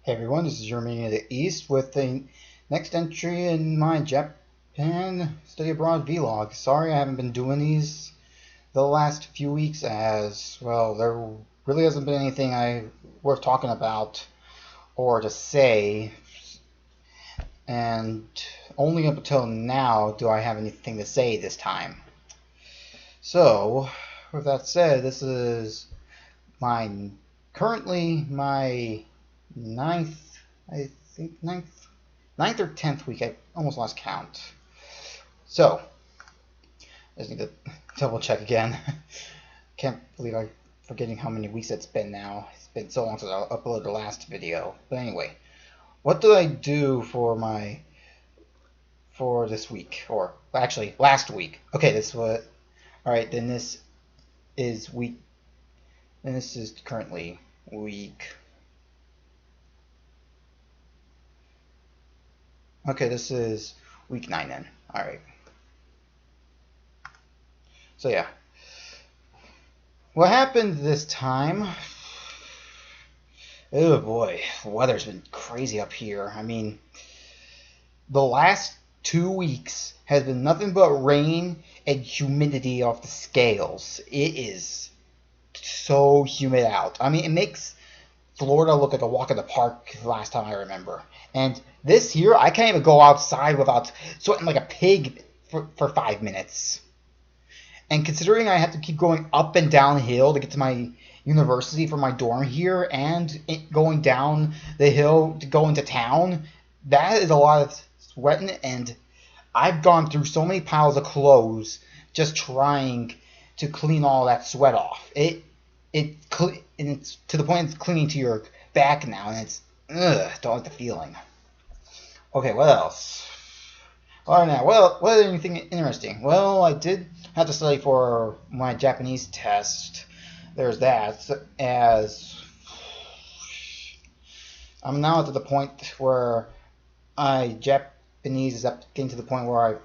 Hey everyone, this is your Minion of the East with the next entry in my Japan Study Abroad vlog. Sorry I haven't been doing these the last few weeks as, well, there really hasn't been anything worth talking about or to say, and only up until now do I have anything to say this time. So, with that said, this is currently my ninth or 10th week. I almost lost count. So, I just need to double check again. Can't believe I'm forgetting how many weeks it's been now. It's been so long since I uploaded the last video. But anyway, what did I do for this week? Or actually, last week. Okay, this was... Alright, then this is currently week... Okay, this is week 9 then. Alright. So yeah. What happened this time? Oh boy, the weather's been crazy up here. I mean, the last 2 weeks has been nothing but rain and humidity off the scales. It is so humid out. I mean, it makes Florida looked like a walk in the park the last time I remember. And this year, I can't even go outside without sweating like a pig for 5 minutes. And considering I have to keep going up and downhill to get to my university from my dorm here, and going down the hill to go into town, that is a lot of sweating. And I've gone through so many piles of clothes just trying to clean all that sweat off. And it's to the point it's clinging to your back now, and it's don't like the feeling. Okay, what else? Alright, now, what is anything interesting? Well, I did have to study for my Japanese test. There's that. As I'm now at the point where Japanese is getting to the point where I'm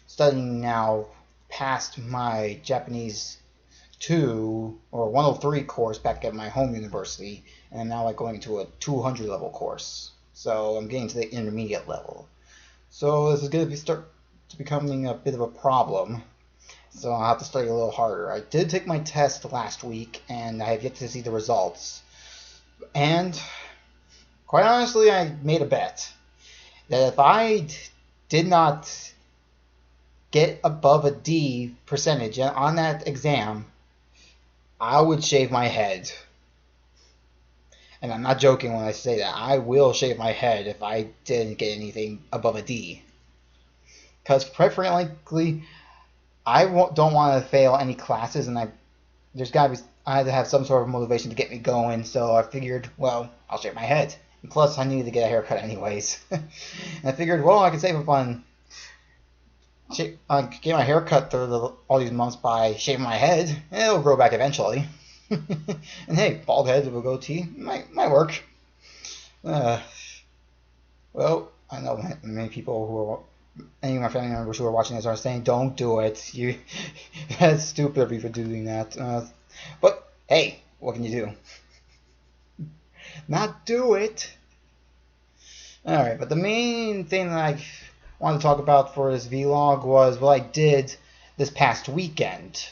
studying now past my Japanese 2 or 103 course back at my home university, and I'm now like going to a 200 level course. So I'm getting to the intermediate level. So this is going to start becoming a bit of a problem. So I'll have to study a little harder. I did take my test last week, and I have yet to see the results. And quite honestly, I made a bet that if I did not get above a D percentage on that exam, I would shave my head. And I'm not joking when I say that. I will shave my head if I didn't get anything above a D. Because quite frankly, I don't want to fail any classes, and I had to have some sort of motivation to get me going. So I figured, well, I'll shave my head. And plus, I needed to get a haircut anyways. And I figured, well, I could save up on get my hair cut through all these months by shaving my head. It'll grow back eventually. And hey, bald head with a goatee might work. Well, I know many people any of my family members who are watching this are saying, "Don't do it. That's stupid of you for doing that." But hey, what can you do? Not do it. All right, but the main thing that I wanted to talk about for this vlog was what I did this past weekend.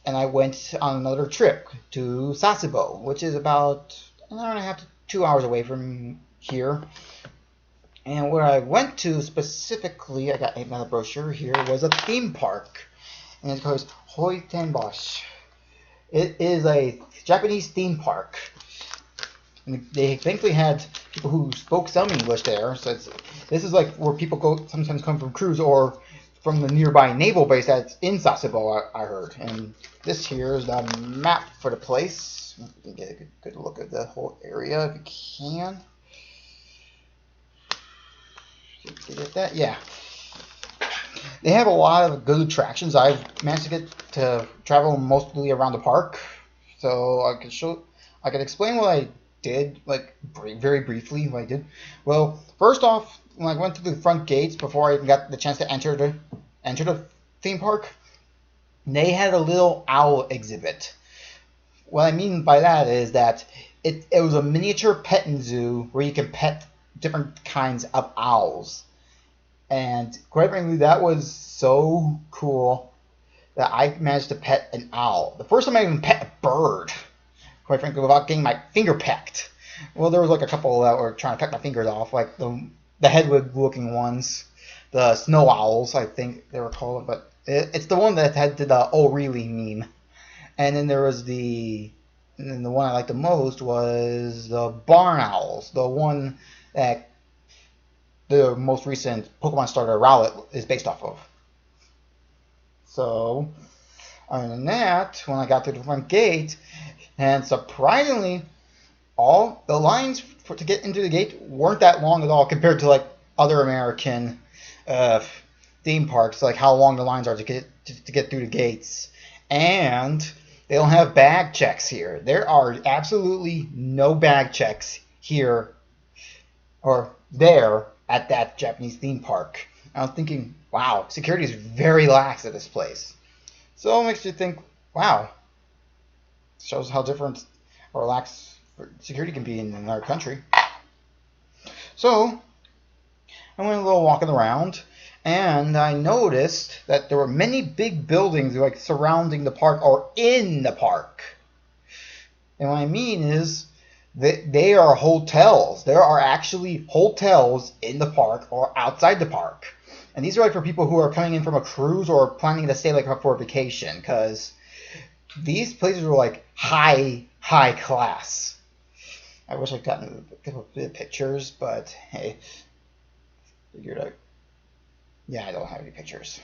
And I went on another trip to Sasebo, which is about an hour and a half to 2 hours away from here. And where I went to specifically, I got another brochure here, was a theme park. And it's called Hoitenbosch. It is a Japanese theme park. And they thankfully had people who spoke some English there. So this is like where people sometimes come from cruise or from the nearby naval base that's in Sasebo, I heard. And this here is the map for the place. You can get a good look at the whole area if you can. Get that? Yeah. They have a lot of good attractions. I've managed to get to travel mostly around the park, so I could explain what I did, like very briefly what I did. Well, first off, when I went through the front gates before I even got the chance to enter the theme park, they had a little owl exhibit. What I mean by that is that it was a miniature petting zoo where you can pet different kinds of owls. And quite frankly, that was so cool that I managed to pet an owl. The first time I even pet a bird, quite frankly, without getting my finger pecked. Well, there was like a couple that were trying to peck my fingers off, like the Hedwig-looking ones, the snow owls, I think they were called, but it's the one that had the "Oh really" meme. And then there was and then the one I liked the most was the barn owls, the one that the most recent Pokemon starter Rowlet is based off of. So, other than that, when I got to the front gate, and surprisingly, all the lines to get into the gate weren't that long at all compared to like other American uh, theme parks, like how long the lines are to get through the gates. And they don't have bag checks here. There are absolutely no bag checks here or there at that Japanese theme park. I was thinking, wow, security is very lax at this place. So it makes you think, wow, shows how different or lax security can be in our country. So I went a little walking around, and I noticed that there were many big buildings like surrounding the park or in the park. And what I mean is that they are hotels. There are actually hotels in the park or outside the park. And these are like for people who are coming in from a cruise or planning to stay like for a vacation, because these places were like high class. I wish I'd gotten a bit of pictures, but hey, figured out. Yeah, I don't have any pictures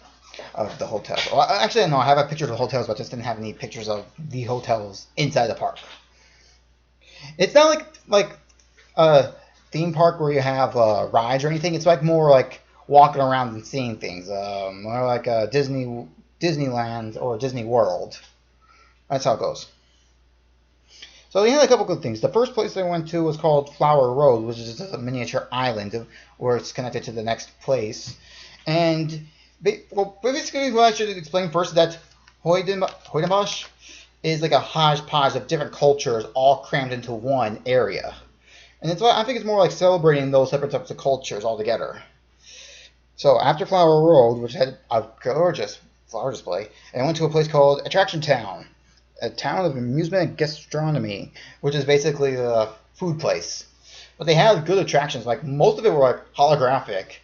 of the hotels. Well, actually, no, I have a picture of the hotels, but just didn't have any pictures of the hotels inside the park. It's not like a theme park where you have rides or anything. It's like more like walking around and seeing things. More like a Disneyland or Disney World. That's how it goes. So they had a couple good things. The first place I went to was called Flower Road, which is just a miniature island where it's connected to the next place. And basically, what I should explain first is that Hoidenbosch is like a hodgepodge of different cultures all crammed into one area. And I think it's more like celebrating those separate types of cultures all together. So after Flower Road, which had a gorgeous flower display, I went to a place called Attraction Town, a town of amusement and gastronomy, which is basically the food place. But they had good attractions. Like most of it were like holographic.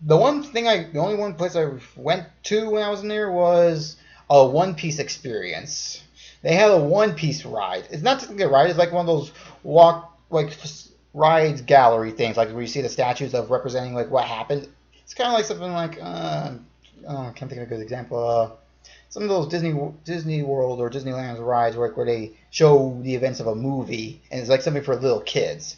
The only one place I went to when I was in there was a One Piece experience. They had a One Piece ride. It's not technically a ride. It's like one of those ride gallery things, like where you see the statues of representing like what happened. It's kind of like something like I can't think of a good example. Some of those Disney World or Disneyland rides where they show the events of a movie, and it's like something for little kids.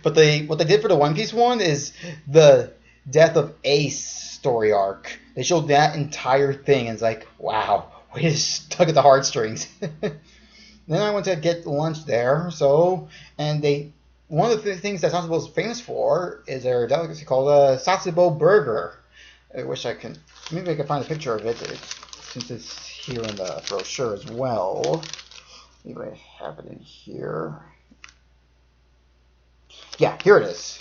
But what they did for the One Piece one is the death of Ace story arc. They showed that entire thing, and it's like, wow, we just tug at the heartstrings. Then I went to get lunch there. And one of the things that Sasebo is famous for is their delicacy called a Sasebo burger. Maybe I can find a picture of it since it's here in the brochure as well. Maybe I have it in here. Yeah, here it is.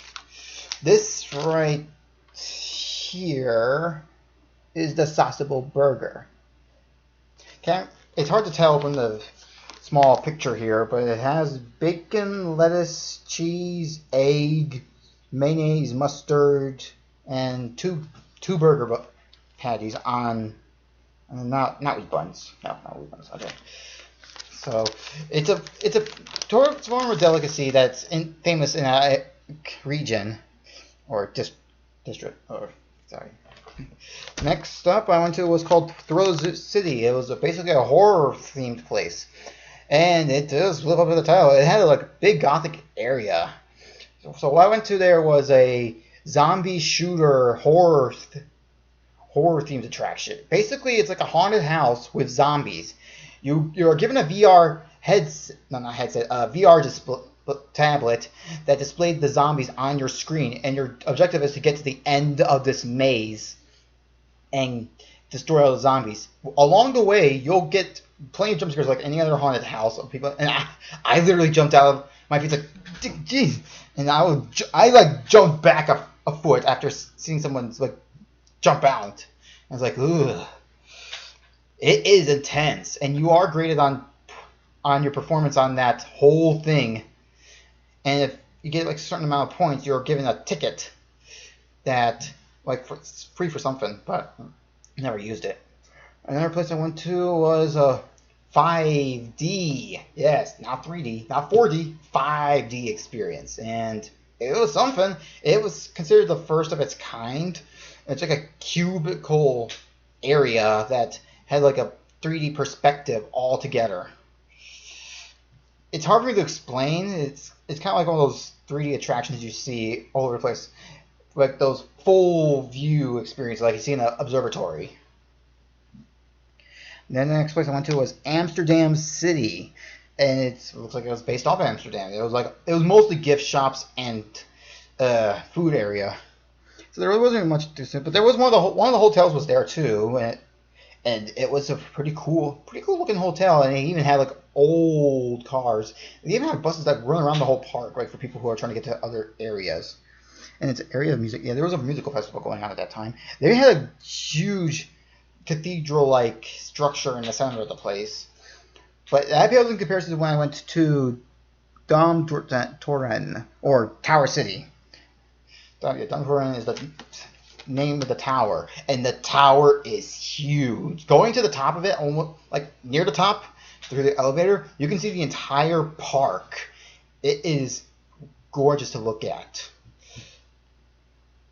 This right here is the Sasebo burger. It's hard to tell from the small picture here, but it has bacon, lettuce, cheese, egg, mayonnaise, mustard, and two burger patties on, not wheat buns. No, not wheat buns. Okay. So it's a form of delicacy that's famous in a region or district. Or sorry. Next up, I went to was called Thrill City. It was basically a horror themed place, and it does live up to the title. It had like a big gothic area. So what I went to there was a zombie shooter horror themed attraction. Basically, it's like a haunted house with zombies. You're given a VR VR tablet that displayed the zombies on your screen, and your objective is to get to the end of this maze and destroy all the zombies. Along the way, you'll get plenty of jump scares like any other haunted house of people, and I literally jumped out of my feet like, jeez, and I like jumped back a foot after seeing someone like jump out. I was like, ugh. It is intense, and you are graded on your performance on that whole thing. And if you get like a certain amount of points, you're given a ticket that like it's free for something, but I never used it. Another place I went to was 5D. Yes, not 3D, not 4D, 5D experience, and it was something. It was considered the first of its kind. It's like a cubicle area that had like a 3D perspective all together. It's hard for me to explain. It's kind of like one of those 3D attractions you see all over the place, like those full view experiences like you see in an observatory. And then the next place I went to was Amsterdam City, and it looks like it was based off of Amsterdam. It was mostly gift shops and food area, so there wasn't much to see. But there was one of the hotels was there too, and it was a pretty cool looking hotel, and it even had like old cars. They even had buses that run around the whole park, right, for people who are trying to get to other areas. And it's an area of music. Yeah, there was a musical festival going on at that time. They had a huge cathedral-like structure in the center of the place. But that pales in comparison to when I went to Dom Toren, or Tower City. Dom Toren is the name of the tower, and the tower is huge. Going to the top of it, almost like near the top through the elevator, you can see the entire park. It is gorgeous to look at.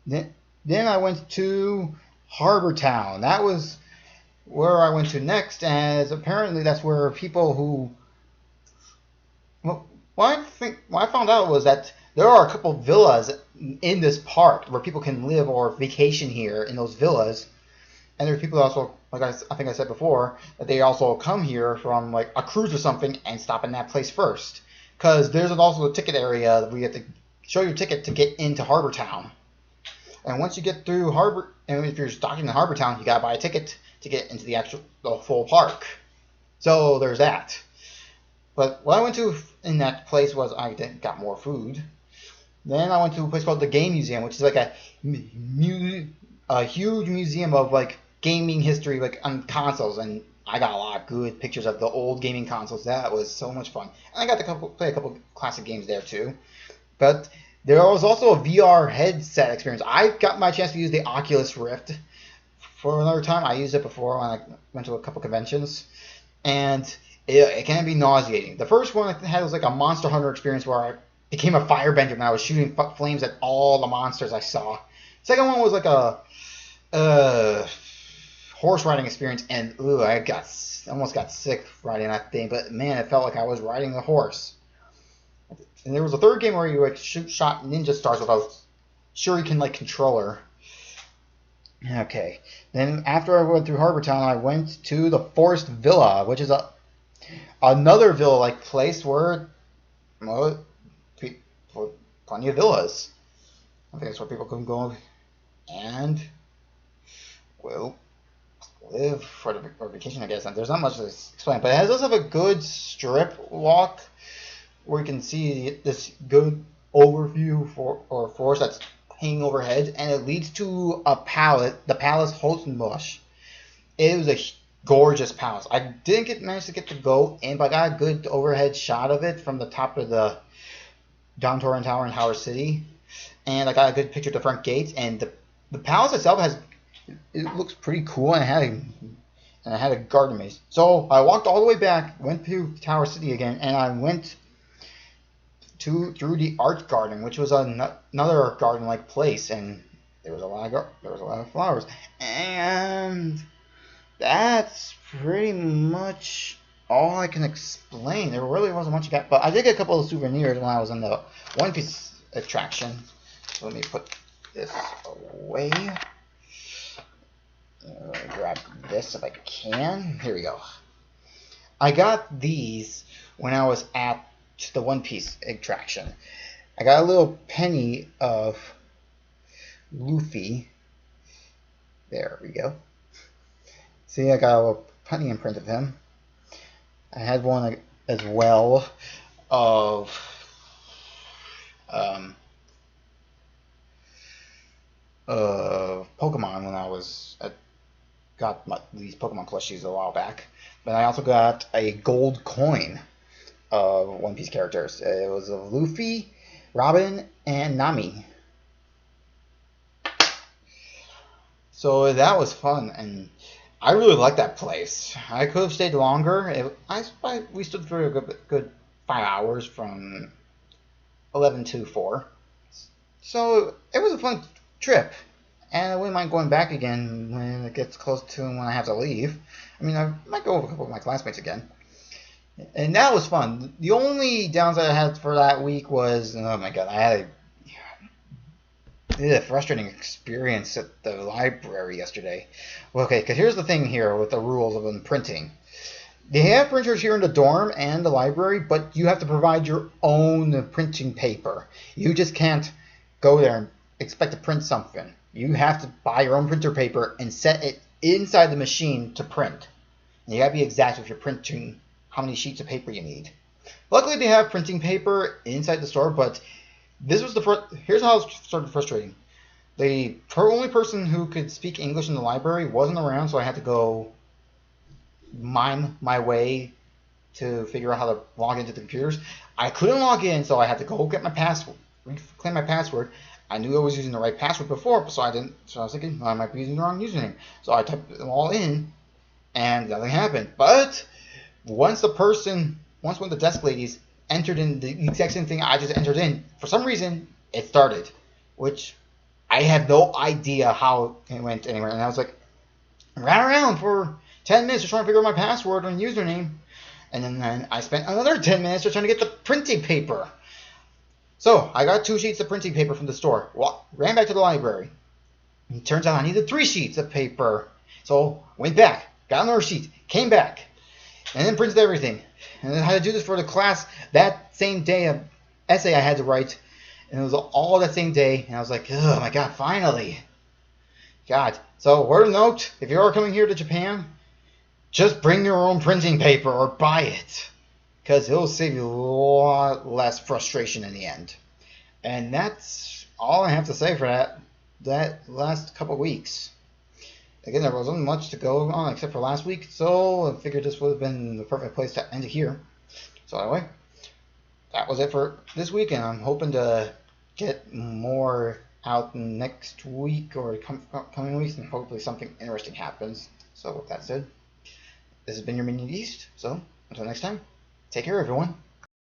Then I went to Harbor Town. That was where I went to next, as apparently that's where people who... Well, what I found out was that there are a couple villas in this park where people can live or vacation here in those villas. And there's people also, like I think I said before, that they also come here from like a cruise or something and stop in that place first. Because there's also a ticket area where you have to show your ticket to get into Harbor Town. And once you get through Harbor, and if you're docking in Harbor Town, you gotta buy a ticket to get into the full park. So there's that. But what I went to in that place was I got more food. Then I went to a place called the Game Museum, which is like a huge museum of like gaming history, like on consoles, and I got a lot of good pictures of the old gaming consoles. That was so much fun. And I got to play a couple classic games there too. But there was also a VR headset experience. I got my chance to use the Oculus Rift for another time. I used it before when I went to a couple conventions, and it can be nauseating. The first one I had was like a Monster Hunter experience where I became a firebender and I was shooting flames at all the monsters I saw. Second one was like a horse riding experience, and I almost got sick riding that thing. But man, it felt like I was riding a horse. And there was a third game where you like shot ninja stars with a shuriken-like controller. Okay. Then after I went through Harbor Town, I went to the Forest Villa, which is another villa-like place where plenty of villas. I think that's where people can go and live for vacation, I guess. And there's not much to explain, but it does have a good strip walk where you can see this good overview for forest that's hanging overhead, and it leads to a palace, the Palace Hotenbush. It was a gorgeous palace. I didn't manage to get to go in, but I got a good overhead shot of it from the top of the Downtown Tower in Tower City, and I got a good picture of the front gate. And the palace itself it looks pretty cool, and it had a garden maze. So I walked all the way back, went to Tower City again, and I went through the art garden, which was another garden-like place, and there was a lot of flowers, and that's pretty much all I can explain. There really wasn't much but I did get a couple of souvenirs when I was in the One Piece attraction. So let me put this away. Grab this if I can. Here we go. I got these when I was at the One Piece attraction. I got a little penny of Luffy. There we go. See, I got a little penny imprint of him. I had one as well of um, Pokemon when I got these Pokemon plushies a while back. But I also got a gold coin of One Piece characters. It was of Luffy, Robin, and Nami. So that was fun, and I really liked that place. I could have stayed longer. We stood for a good 5 hours from 11 to 4. So it was a fun trip, and I wouldn't mind going back again when it gets close to when I have to leave. I mean, I might go with a couple of my classmates again. And that was fun. The only downside I had for that week was, oh my god, I had a frustrating experience at the library yesterday. Well, okay, because here's the thing here with the rules of printing. They have printers here in the dorm and the library, but you have to provide your own printing paper. You just can't go there and expect to print something. You have to buy your own printer paper and set it inside the machine to print. And you gotta be exact with your printing, how many sheets of paper you need. Luckily, they have printing paper inside the store, but this was here's how it started frustrating. The only person who could speak English in the library wasn't around, so I had to go mime my way to figure out how to log into the computers. I couldn't log in, so I had to go get my password, reclaim my password. I knew I was using the right password before, so I didn't. So I was thinking, well, I might be using the wrong username. So I typed them all in, and nothing happened. But once one of the desk ladies entered in the exact same thing I just entered in, for some reason it started, which I have no idea how it went anywhere. And I was like, I ran around for 10 minutes just trying to figure out my password and username. And then I spent another 10 minutes just trying to get the printing paper. So I got 2 sheets of printing paper from the store. Ran back to the library. And it turns out I needed 3 sheets of paper. So went back, got another sheet, came back, and then printed everything. And then I had to do this for the class that same day, an essay I had to write. And it was all that same day. And I was like, oh my god, finally. God. So word of note, if you are coming here to Japan, just bring your own printing paper or buy it. Because it'll save you a lot less frustration in the end. And that's all I have to say for that last couple weeks. Again, there wasn't much to go on except for last week, so I figured this would have been the perfect place to end it here. So anyway, that was it for this week, and I'm hoping to get more out next week or coming weeks, and hopefully something interesting happens. So with that said, this has been your Minion East, so until next time, take care everyone.